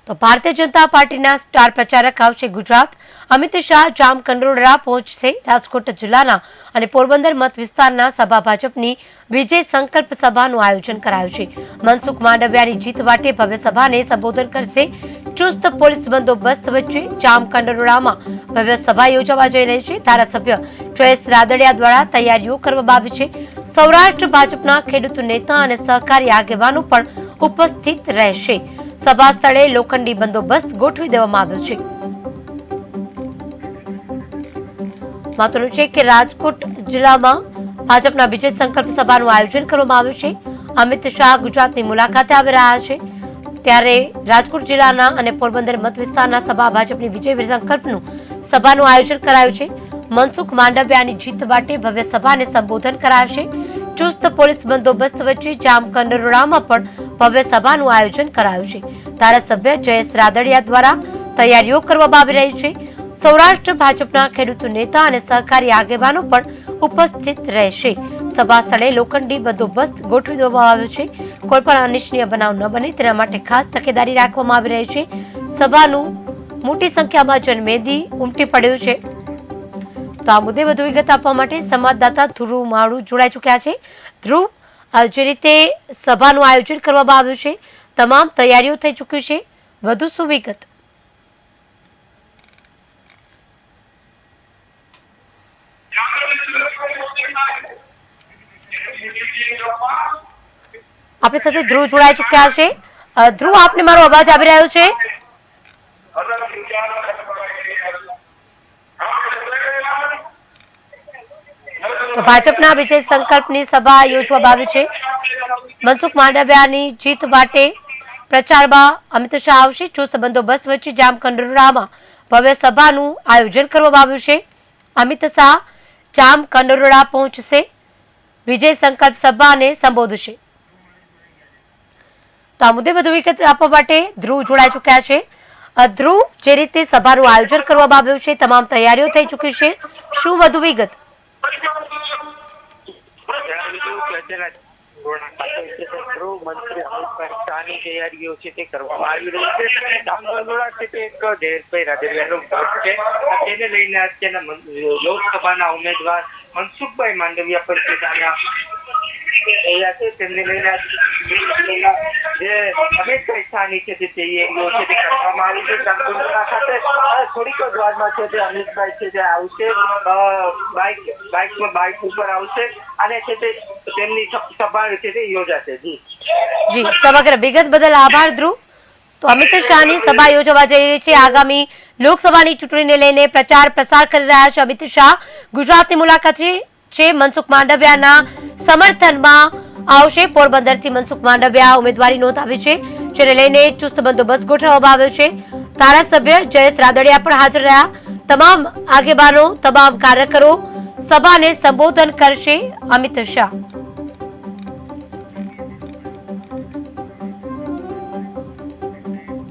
તો ભારતીય જનતા પાર્ટીના સ્ટાર પ્રચારક આવશે ગુજરાત. અમિત શાહ જામકંડોરણા પહોંચશે. રાજકોટ જિલ્લાના અને પોરબંદર મત વિસ્તારના સભા ભાજપની વિજય સંકલ્પ સભાનું આયોજન કરાયું છે. મનસુખ માંડવિયાની જીત માટે ભવ્ય સભાને સંબોધન કરશે. ચુસ્ત પોલીસ બંદોબસ્ત વચ્ચે જામકંડોરણામાં ભવ્ય સભા યોજવા જઈ રહી છે. ધારાસભ્ય જયેશ રાદડિયા દ્વારા તૈયારીઓ કરવામાં આવી છે. સૌરાષ્ટ્ર ભાજપના ખેડૂત નેતા અને સહકારી આગેવાનો પણ ઉપસ્થિત રહેશે. સભા સ્થળે લોખંડી બંદોબસ્ત ગોઠવી દેવામાં આવ્યો છે. મહત્વનું છે કે રાજકોટ જિલ્લામાં ભાજપના વિજય સંકલ્પ સભાનું આયોજન કરવામાં આવ્યું છે. અમિત શાહ ગુજરાતની મુલાકાતે આવી રહ્યા છે, ત્યારે રાજકોટ જિલ્લાના અને પોરબંદર મત વિસ્તારના સભા ભાજપની વિજય સંકલ્પનું સભાનું આયોજન કરાયું છે. મનસુખ માંડવિયાની જીત માટે ભવ્ય સભાને સંબોધન કરાશે. ચુસ્ત પોલીસ બંદોબસ્ત વચ્ચે જામકંડોરણામાં પણ ભવ્ય સભાનું આયોજન કરાયું છે. ધારાસભ્ય જયેશ રાદડિયા દ્વારા તૈયારીઓ કરવામાં આવી રહી છે. સૌરાષ્ટ્ર ભાજપના ખેડૂત નેતા અને સહકારી આગેવાનો પણ ઉપસ્થિત રહેશે. સભા સ્થળે લોખંડી બંદોબસ્ત ગોઠવી દેવામાં આવ્યો છે. કોઈ પણ અનિચ્છનીય બનાવ ન બને તેના માટે ખાસ તકેદારી રાખવામાં આવી રહી છે. સભાનું મોટી સંખ્યામાં જનમેદી ઉમટી પડ્યું છે. તો આ મુદ્દે વધુ વિગત આપવા માટે સંવાદદાતા ધ્રુવ માળુ જોડાઈ ચૂક્યા છે. ધ્રુવ, જે રીતે સભાનું આયોજન કરવામાં આવ્યું છે, તમામ તૈયારીઓ થઈ ચૂકી છે, વધુ શું વિગત? આપણી સાથે ધ્રુવ જોડાઈ ચૂક્યા છે. ધ્રુવ, આપને મારો અવાજ આવી રહ્યો છે? તો ભાજપના વિજય સંકલ્પની સભા યોજવામાં આવી છે. મનસુખ માંડવિયાની જીત માટે પ્રચારમાં અમિત શાહ આવશે. ચુસ્ત બંદોબસ્ત વચ્ચે જામકંડોરણામાં ભવ્ય સભાનું આયોજન કરવામાં આવ્યું છે. અમિત શાહ જામકંડોરણા પહોંચશે. વિજય સંકલ્પ સભાને સંબોધશે. તો આ મુદ્દે વધુ વિગત આપવા માટે ધ્રુવ જોડાઈ ચૂક્યા છે. ધ્રુવ, જે રીતે સભાનું આયોજન કરવામાં આવ્યું છે, તમામ તૈયારીઓ થઈ ચૂકી છે, શું વધુ વિગત? તૈયારીઓ છે તે કરવામાં આવી રહી છે. જામકંડોરણા છે તે એક જયેશભાઈ રાદડિયાનું મત છે. તેને લઈને અત્યારના લોકસભાના ઉમેદવાર મનસુખભાઈ માંડવિયા પર તૈયાર છે. તેમને લઈને જે અમિતભાઈ શાહની છે તે તૈયારીઓ છે તે કરવામાં આવી છે. જામકંડોરણા ખાતે થોડીક જ વારમાં છે તે અમિતભાઈ છે તે આવશે, બાઇક ઉપર આવશે અને છે તે તેમની સભા છે તે યોજાશે. જી, સમગ્ર વિગત બદલ આભાર ધ્રુવ. તો અમિત શાહની સભા યોજવા જઈ રહી છે. આગામી લોકસભાની ચૂંટણીને લઈને પ્રચાર પ્રસાર કરી રહ્યા છે અમિત શાહ. ગુજરાતની મુલાકાતે છે. મનસુખ માંડવિયાના સમર્થનમાં આવશે. પોરબંદરથી મનસુખ માંડવિયા ઉમેદવારી નોંધાવી છે, જેને લઈને ચુસ્ત બંદોબસ્ત ગોઠવવામાં આવ્યો છે. ધારાસભ્ય જયેશ રાદડિયા પણ હાજર રહ્યા. તમામ આગેવાનો, તમામ કાર્યકરો સભાને સંબોધન કરશે અમિત શાહ.